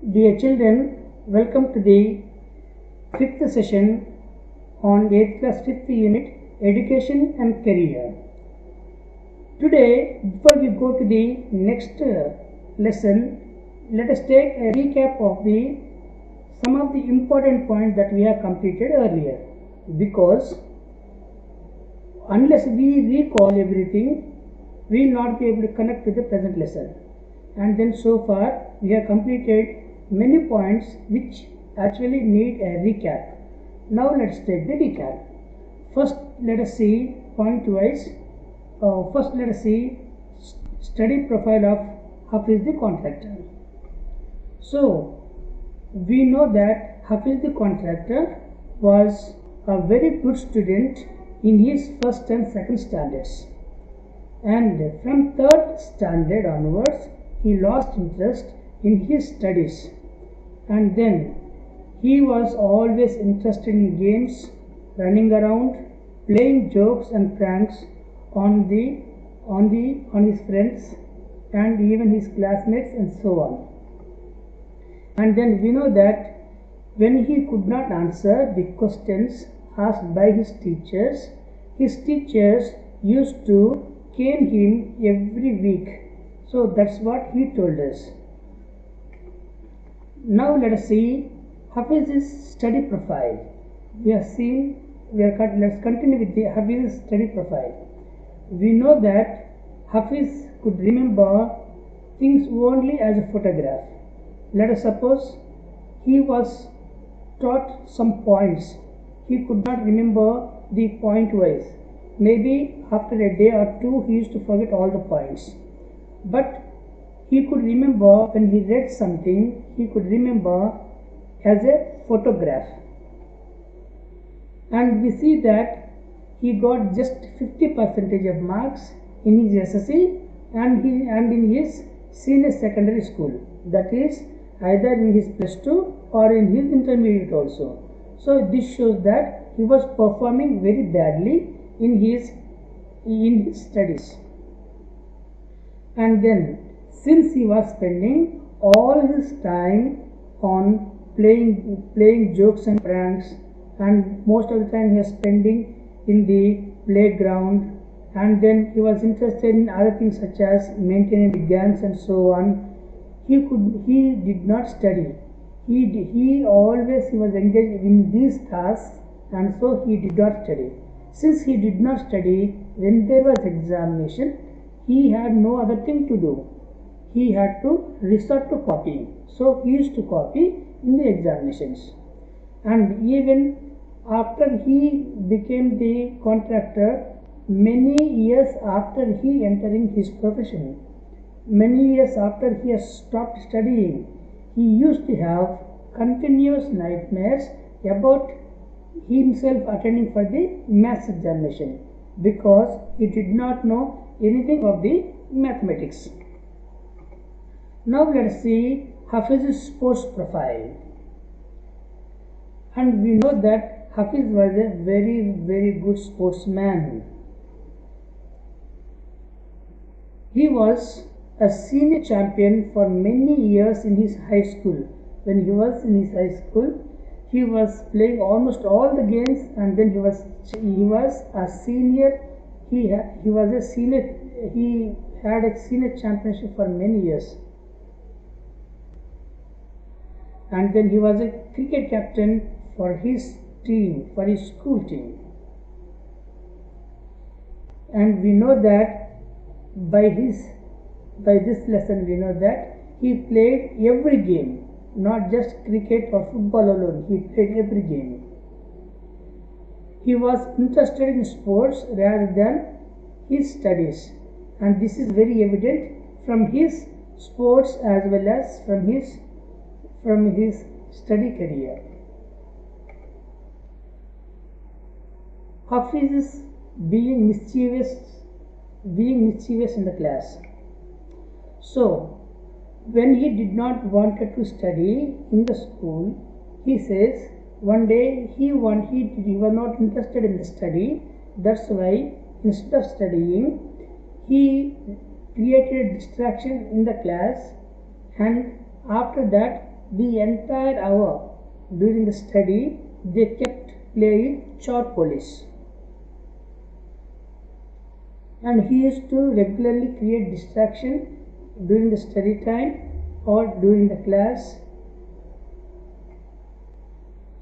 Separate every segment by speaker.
Speaker 1: Dear children, welcome to the fifth session on 8th class 5th unit Education and Career. Today, before we go to the next lesson, let us take a recap of some of the important points that we have completed earlier, because unless we recall everything, we will not be able to connect with the present lesson. And then so far we have completed many points which actually need a recap. Now let's take the recap. First let us see point wise. First let us see study profile of Hafiz the contractor. So we know that Hafiz the contractor was a very good student in his first and second standards, and from third standard onwards he lost interest in his studies, and then he was always interested in games, running around, playing jokes and pranks on his friends and even his classmates and so on. And then we know that when he could not answer the questions asked by his teachers used to cane him every week. So that's what he told us. Now let us see Hafiz's study profile. Let's continue with the Hafiz's study profile. We know that Hafiz could remember things only as a photograph. Let us suppose he was taught some points. He could not remember the point wise. Maybe after a day or two he used to forget all the points. But he could remember when he read something, he could remember as a photograph. And we see that he got just 50% of marks in his SSC and in his senior secondary school. That is either in his plus 2 or in his intermediate also. So this shows that he was performing very badly in his studies. And then since he was spending all his time on playing jokes and pranks, and most of the time he was spending in the playground, and then he was interested in other things such as maintaining the gangs and so on, he did not study. He was engaged in these tasks, and so he did not study. Since he did not study, when there was examination, he had no other thing to do. He had to resort to copying. So he used to copy in the examinations. And even after he became the contractor, many years after he entering his profession, many years after he has stopped studying, he used to have continuous nightmares about himself attending for the maths examination, because he did not know anything of the mathematics. Now let us see Hafiz's sports profile. And we know that Hafiz was a very, very good sportsman. He was a senior champion for many years in his high school. When he was in his high school, he was playing almost all the games, and then he was a senior. He had a senior championship for many years, and then he was a cricket captain for his team, for his school team. And we know that by this lesson we know that he played every game, not just cricket or football alone. He played every game. He was interested in sports rather than his studies, and this is very evident from his sports as well as from his study career. Hafiz is being mischievous in the class. So when he did not wanted to study in the school, he says one day he was not interested in the study. That's why instead of studying, he created distraction in the class, and after that the entire hour during the study they kept playing chore police. And he used to regularly create distraction during the study time or during the class.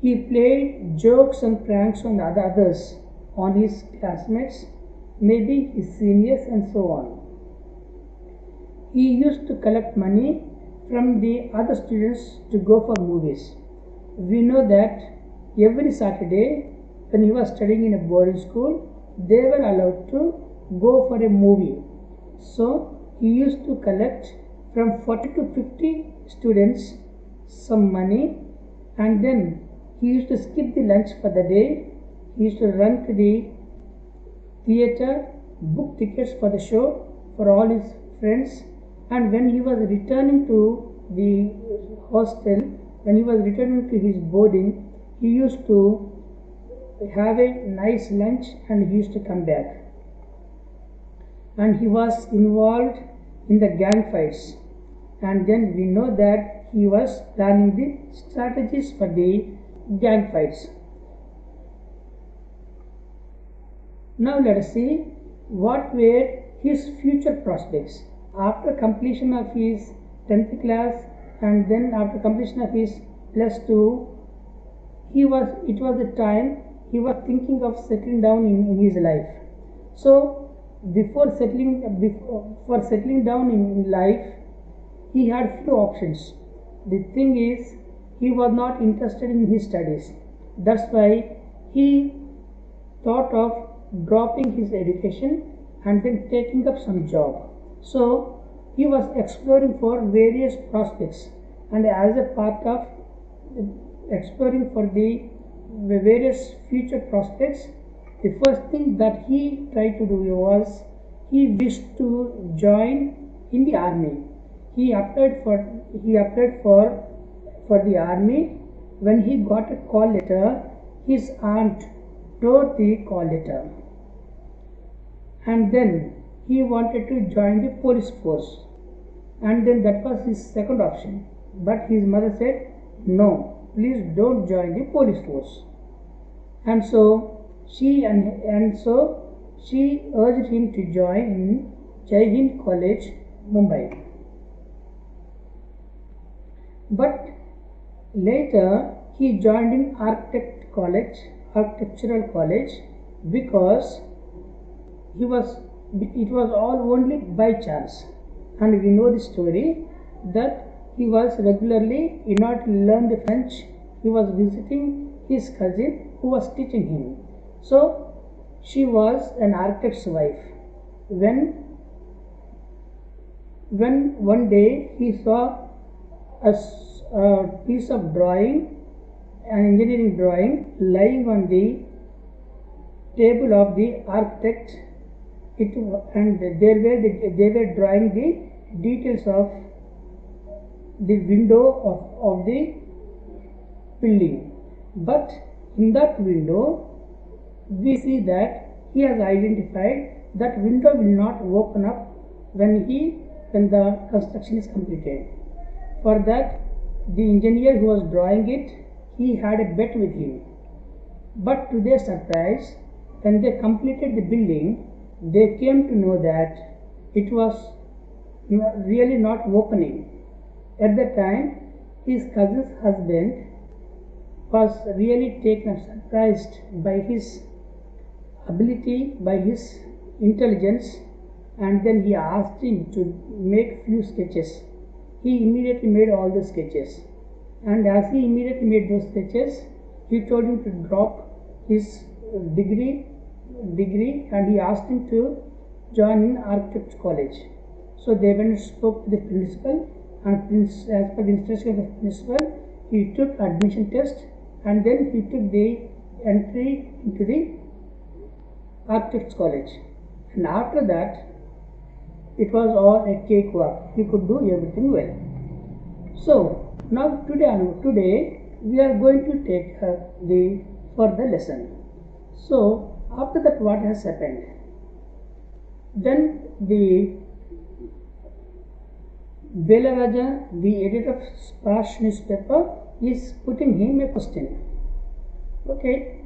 Speaker 1: He played jokes and pranks on the others, on his classmates, maybe his seniors, and so on. He used to collect money from the other students to go for movies. We know that every Saturday, when he was studying in a boarding school, they were allowed to go for a movie. So he used to collect from 40 to 50 students some money, and then he used to skip the lunch for the day. He used to run to the theater, book tickets for the show for all his friends, and when he was returning to the hostel, when he was returning to his boarding, he used to have a nice lunch and he used to come back. And he was involved in the gang fights, and then we know that he was planning the strategies for the gang fights. Now let us see what were his future prospects. After completion of his 10th class and then after completion of his plus 2, it was the time he was thinking of settling down in his life. So for settling down in life, he had few options. The thing is, he was not interested in his studies. That's why he thought of dropping his education and then taking up some job. So he was exploring for various prospects, and as a part of exploring for the various future prospects, the first thing that he tried to do was he wished to join in the army. He applied for the army. When he got a call letter, his aunt tore the call letter, and then he wanted to join the police force, and then that was his second option. But his mother said, "No, please don't join the police force." And so she urged him to join in Jai Hind College, Mumbai. But later he joined in architectural college, because it was all only by chance. And we know the story that he was regularly, in order to learn the French, he was visiting his cousin who was teaching him. So she was an architect's wife. When one day he saw a piece of drawing, an engineering drawing, lying on the table of the architect, and they were drawing the details of the window of the building. But in that window, we see that he has identified that window will not open up when the construction is completed. For that, the engineer who was drawing it, he had a bet with him. But to their surprise, when they completed the building, they came to know that it was really not opening. At that time, his cousin's husband was really taken surprised by his ability, by his intelligence, and then he asked him to make few sketches. He immediately made all the sketches, and as he immediately made those sketches, he told him to drop his degree, and he asked him to join in architecture college. So they went and spoke to the principal, and as per the instruction of the principal, he took admission test, and then he took the entry into the architecture college. And after that, it was all a cakewalk. He could do everything well. So now today we are going to take the further lesson. So after that, what has happened? Then the Bela Raja, the editor of Splash newspaper, is putting him a question. Okay,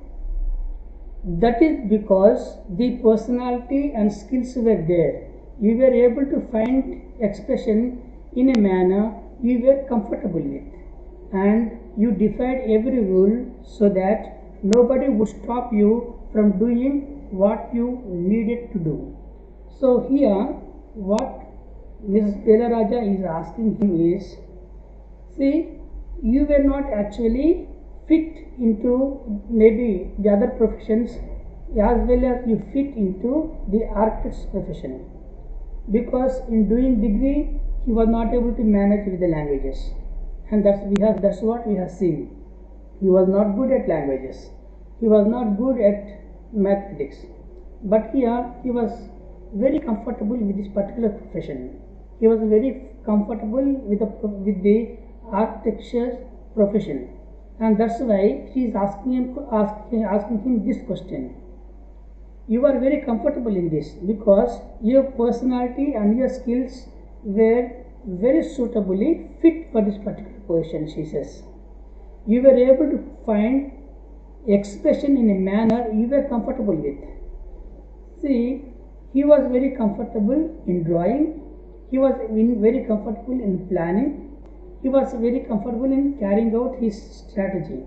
Speaker 1: that is because the personality and skills were there. You were able to find expression in a manner you were comfortable with, and you defied every rule so that nobody would stop you from doing what you needed to do. So here, what Mrs. Bela Raja is asking him is, see, you were not actually fit into maybe the other professions as well as you fit into the architect's profession, because in doing degree he was not able to manage with the languages, and that's what we have seen. He was not good at languages, he was not good at mathematics, but here he was very comfortable with this particular profession. He was very comfortable with the architecture profession, and that's why she is asking him this question. You are very comfortable in this because your personality and your skills were very suitably fit for this particular position, she says. You were able to find expression in a manner you were comfortable with. See, he was very comfortable in drawing, he was very comfortable in planning, he was very comfortable in carrying out his strategy.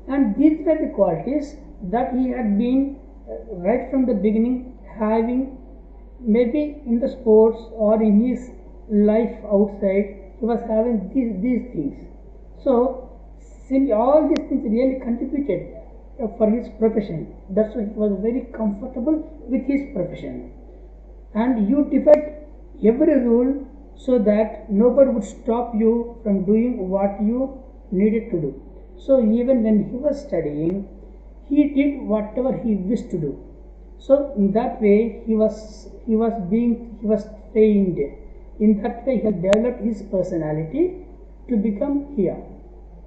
Speaker 1: And these were the qualities that he had been right from the beginning having, maybe in the sports or in his life outside, he was having these things. So, all these things really contributed for his profession. That's why he was very comfortable with his profession. And you defied every rule so that nobody would stop you from doing what you needed to do. So even when he was studying, he did whatever he wished to do. So in that way he was trained. In that way he has developed his personality to become here,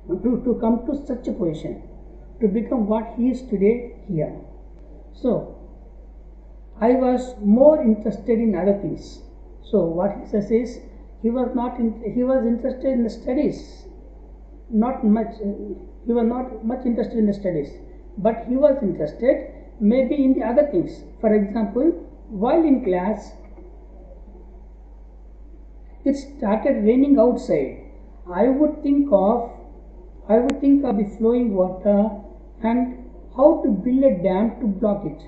Speaker 1: to come to such a position, to become what he is today here. So I was more interested in other things. So what he says is, he was interested in the studies, not much. He was not much interested in the studies, but he was interested maybe in the other things. For example, while in class, it started raining outside. I would think of the flowing water and how to build a dam to block it.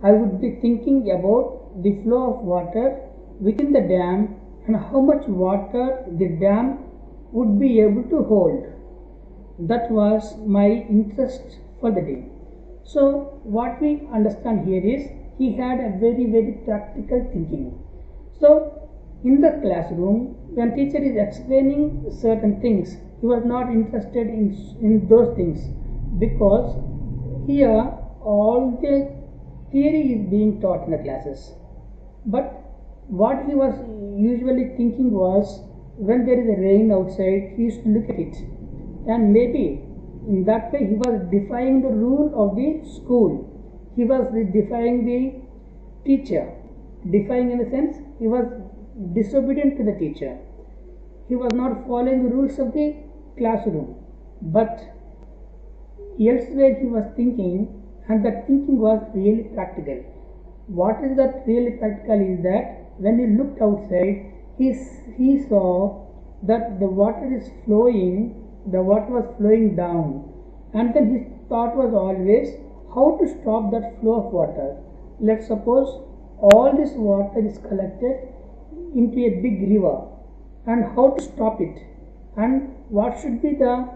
Speaker 1: I would be thinking about the flow of water within the dam and how much water the dam would be able to hold. That was my interest for the day. So what we understand here is he had a very practical thinking. So in the classroom, when teacher is explaining certain things, he was not interested in those things, because here all the theory is being taught in the classes. But what he was usually thinking was, when there is a rain outside, he used to look at it, and maybe in that way he was defying the rule of the school. He was defying the teacher. Defying in the sense, he was disobedient to the teacher. He was not following the rules of the classroom. But elsewhere he was thinking, and that thinking was really practical. What is that really practical is that when he looked outside, he saw that the water was flowing down, and then his thought was always how to stop that flow of water. Let's suppose all this water is collected into a big river, and how to stop it, and what should be the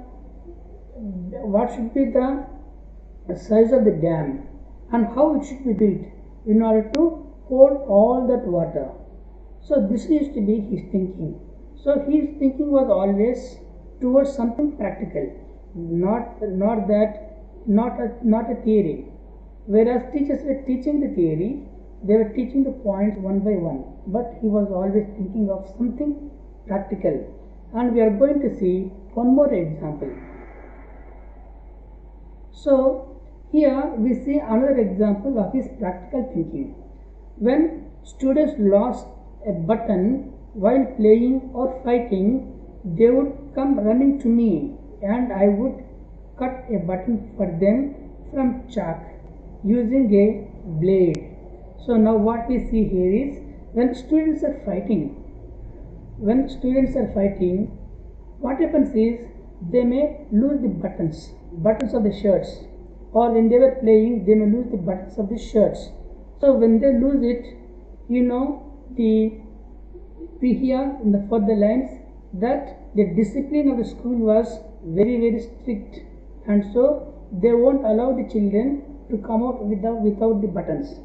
Speaker 1: size of the dam, and how it should be built in order to hold all that water. So this used to be his thinking. So his thinking was always towards something practical, not a theory. Whereas teachers were teaching the theory, they were teaching the points one by one, but he was always thinking of something practical. And we are going to see one more example. So here we see another example of his practical thinking. When students lost a button while playing or fighting, they would come running to me and I would cut a button for them from chalk using a blade. So now what we see here is when students are fighting, what happens is they may lose the buttons of the shirts, or when they were playing they may lose the buttons of the shirts. So when they lose it, we hear in the further lines that the discipline of the school was very very strict, and so they won't allow the children to come out without the buttons.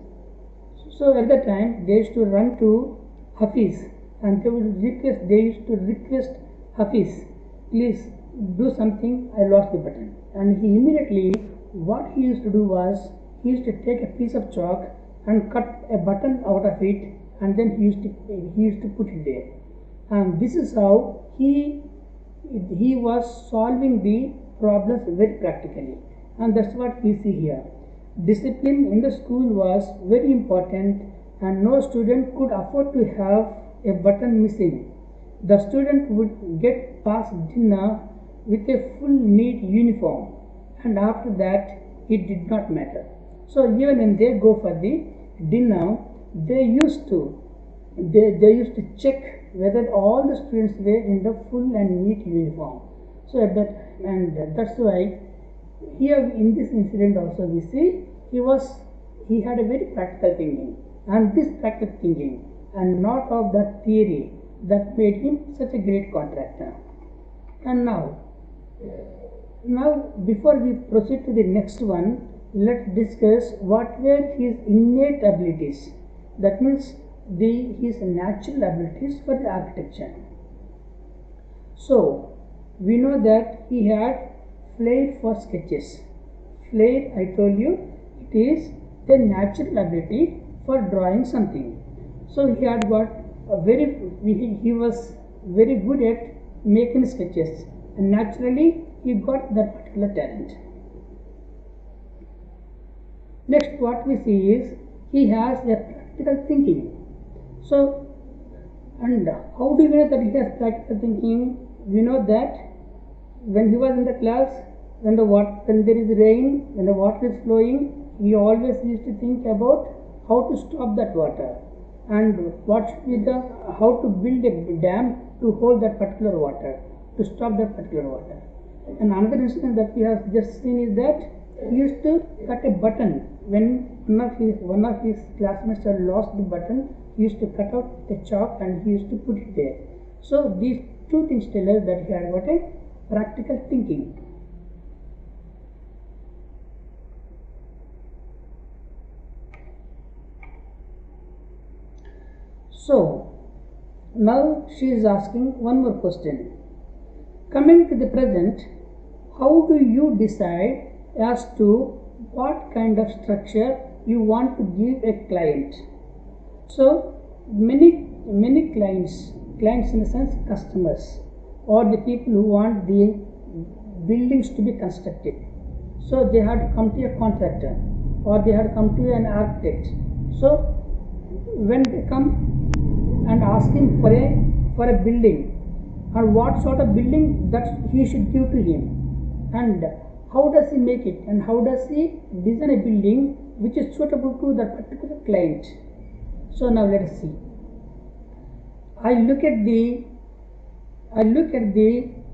Speaker 1: So at that time they used to run to Hafiz and they used to request Hafiz, please do something, I lost the button. And he immediately, what he used to do was, he used to take a piece of chalk and cut a button out of it, and then he used to put it there. And this is how he was solving the problems very practically. And that's what we see here. Discipline in the school was very important, and no student could afford to have a button missing. The student would get past dinner with a full neat uniform, and after that it did not matter. So even when they go for the dinner, they used to check whether all the students were in the full and neat uniform. So that's why here in this incident also we see he had a very practical thinking, and this practical thinking and not of that theory that made him such a great contractor. And now before we proceed to the next one, let's discuss what were his innate abilities, that means his natural abilities for the architecture. So we know that he had flair for sketches. Flair, I told you, it is the natural ability for drawing something. So he had got he was very good at making sketches, and naturally he got that particular talent. Next, what we see is he has a practical thinking. So, and how do we know that he has practical thinking? We know that when he was in the class, when there is rain, when the water is flowing, he always used to think about how to stop that water, and how to build a dam to hold that particular water, to stop that particular water. And another incident that we have just seen is that he used to cut a button when one of his classmates had lost the button. He used to cut out the chalk and he used to put it there. So these two things tell us that he had got a practical thinking. So now she is asking one more question. Coming to the present, how do you decide as to what kind of structure you want to give a client? So many clients in the sense customers, or the people who want the buildings to be constructed. So they had to come to a contractor, or they had to come to an architect. So when they come and asking for a building, and what sort of building that he should give to him, and how does he make it, and how does he design a building which is suitable to that particular client. So now let us see. I look at the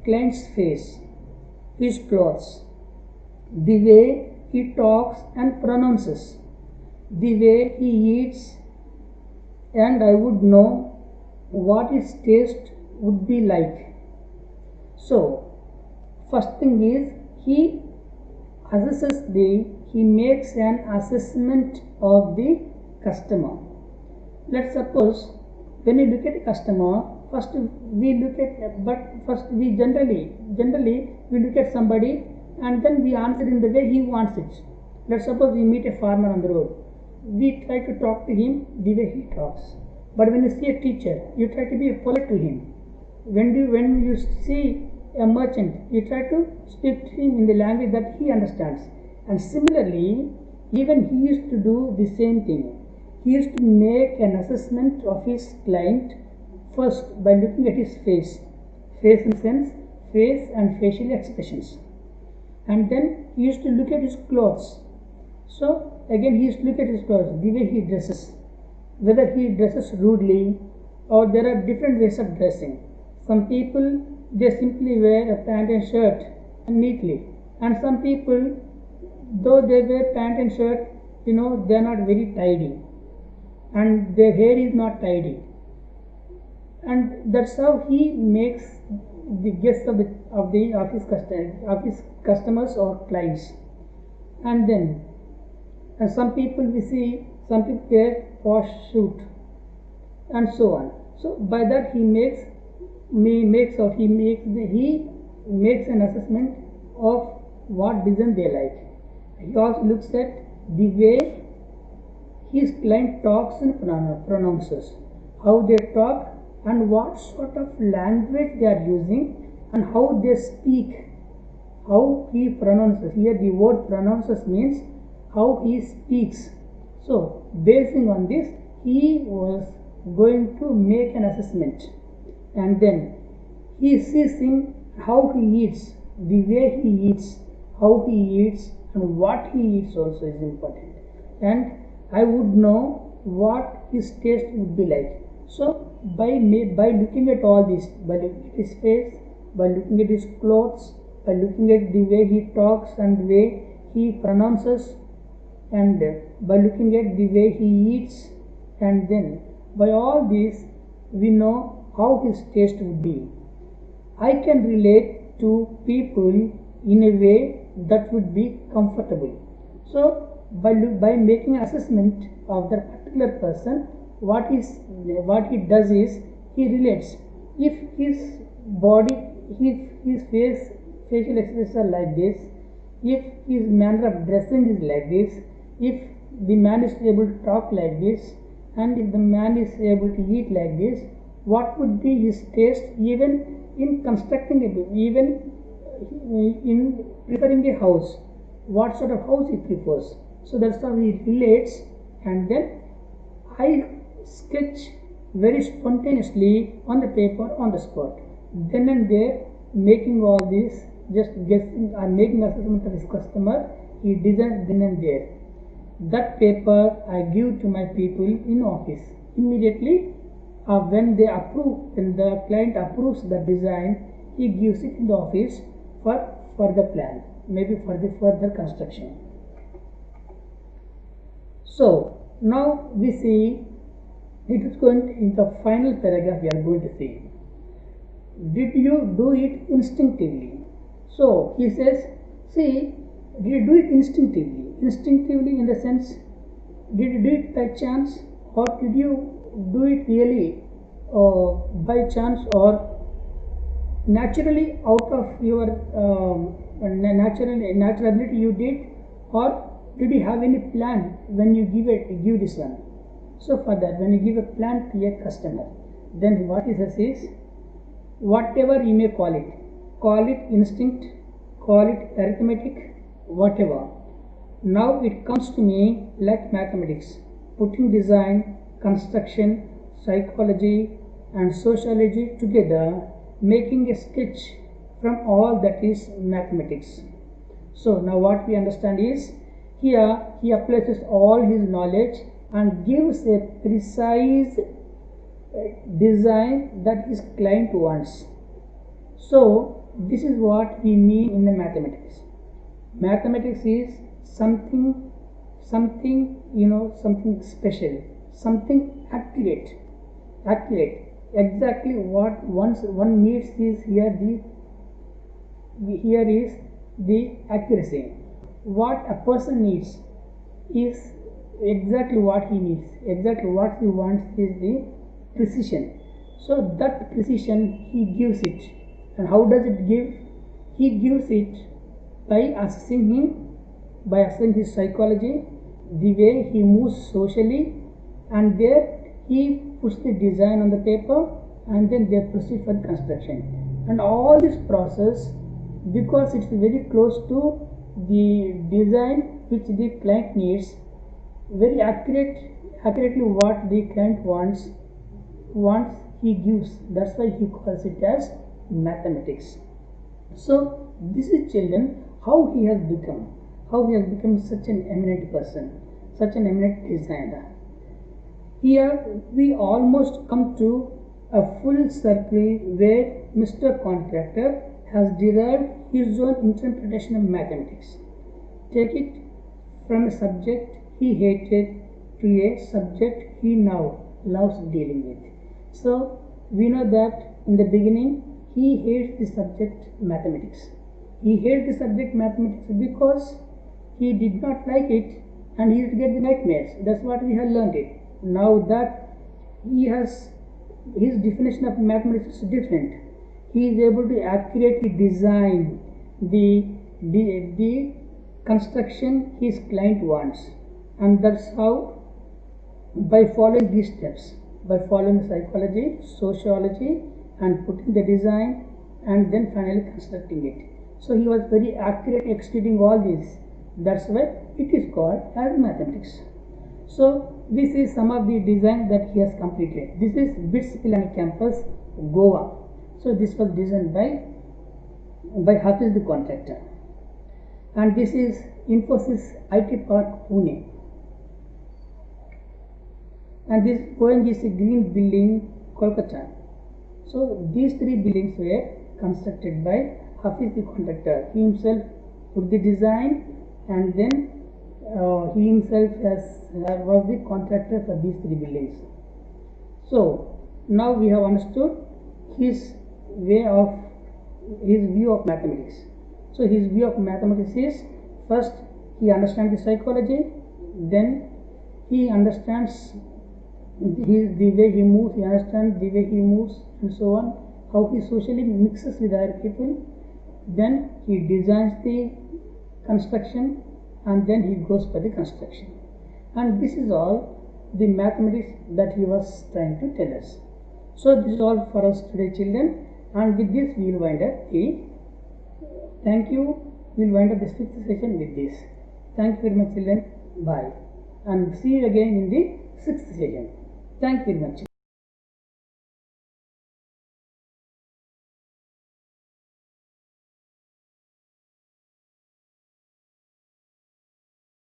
Speaker 1: client's face, his clothes, the way he talks and pronounces, the way he eats, and I would know what his taste would be like. So first thing is he makes an assessment of the customer. Let's suppose when you look at a customer, generally we look at somebody and then we answer in the way he wants it. Let's suppose we meet a farmer on the road. We try to talk to him the way he talks. But when you see a teacher, you try to be polite to him. When you see a merchant, you try to speak to him in the language that he understands. And similarly, even he used to do the same thing. He used to make an assessment of his client first by looking at his face. Face in the sense, face and facial expressions. And then he used to look at his clothes. So again he used to look at his clothes, the way he dresses, whether he dresses rudely or there are different ways of dressing. Some people, they simply wear a pant and shirt neatly, and some people, though they wear pant and shirt, they are not very tidy, and their hair is not tidy, and that's how he makes the guests of his customers or clients. And then some people we see, some people wear posh suit and so on. So by that he makes an assessment of what design they like. He also looks at the way his client talks and pronounces, how they talk and what sort of language they are using and how they speak, how he pronounces. Here the word pronounces means how he speaks. So basing on this, he was going to make an assessment, and then he sees him how he eats, the way he eats, how he eats, and what he eats also is important. And I would know what his taste would be like. So by looking at all this, by looking at his face, by looking at his clothes, by looking at the way he talks and the way he pronounces, and by looking at the way he eats, and then by all this we know how his taste would be. I can relate to people in a way that would be comfortable. So by making an assessment of that particular person, what he does is he relates. If his body, if his facial expressions are like this, if his manner of dressing is like this, if the man is able to talk like this, and if the man is able to eat like this, what would be his taste even in constructing even in preparing a house, what sort of house he prefers. So that's how he relates, and then I sketch very spontaneously on the paper on the spot. Then and there, making all this, just guessing, I'm making assessment of his customer, he designs then and there. That paper I give to my people in office. Immediately when the client approves the design, he gives it in the office for the plan, maybe for the further construction. So now we see, it is going to, in the final paragraph we are going to see, did you do it instinctively? So he says, see, did you do it instinctively? Instinctively in the sense, did you do it by chance, or did you do it really by chance, or naturally out of your natural ability you did, or did you have any plan when you give this one? So for that, when you give a plan to a customer, then what he says is, whatever you may call it instinct, call it arithmetic, whatever. Now it comes to me like mathematics, putting design, construction, psychology and sociology together, making a sketch from all that is mathematics. So now what we understand is, here he applies all his knowledge and gives a precise design that his client wants. So this is what we mean in the mathematics. Mathematics is something special, something accurate. Exactly what one needs is here is the accuracy. What a person needs is exactly what he needs. Exactly what he wants is the precision. So that precision he gives it. And how does it give? He gives it by assessing his psychology, the way he moves socially, and there he puts the design on the paper, and then they proceed for the construction. And all this process, because it's very close to the design which the client needs, very accurately what the client wants, he gives. That's why he calls it as mathematics. So this is children how he has become such an eminent person, such an eminent designer. Here we almost come to a full circle where Mr. Contractor has derived his own interpretation of mathematics. Take it from a subject he hated to a subject he now loves dealing with. So we know that in the beginning he hates the subject mathematics. He hates the subject mathematics because he did not like it and he used to get the nightmares. That's what we have learned it. Now that he has his definition of mathematics is different. He is able to accurately design the construction his client wants, and that's how, by following these steps, by following psychology, sociology, and putting the design and then finally constructing it. So he was very accurate executing all these. That's why it is called as mathematics. So this is some of the design that he has completed. This is BITS Pilani campus, Goa. So this was designed by Hafiz the contractor. And this is Infosys IT Park, Pune. And this ONGC Green Building, Kolkata. So these three buildings were constructed by Hafiz the contractor. He himself put the design, and then he himself was the contractor for these three buildings. So now we have understood his view of mathematics. So his view of mathematics is, first he understands the psychology, then he understands the way he moves, he understands the way he moves and so on, how he socially mixes with other people, then he designs the construction, and then he goes for the construction. And this is all the mathematics that he was trying to tell us. So this is all for us today, children, and with this we will wind up the thank you. We will wind up the 6th session with this. Thank you very much, children. Bye, and see you again in the 6th session. Thank you very much.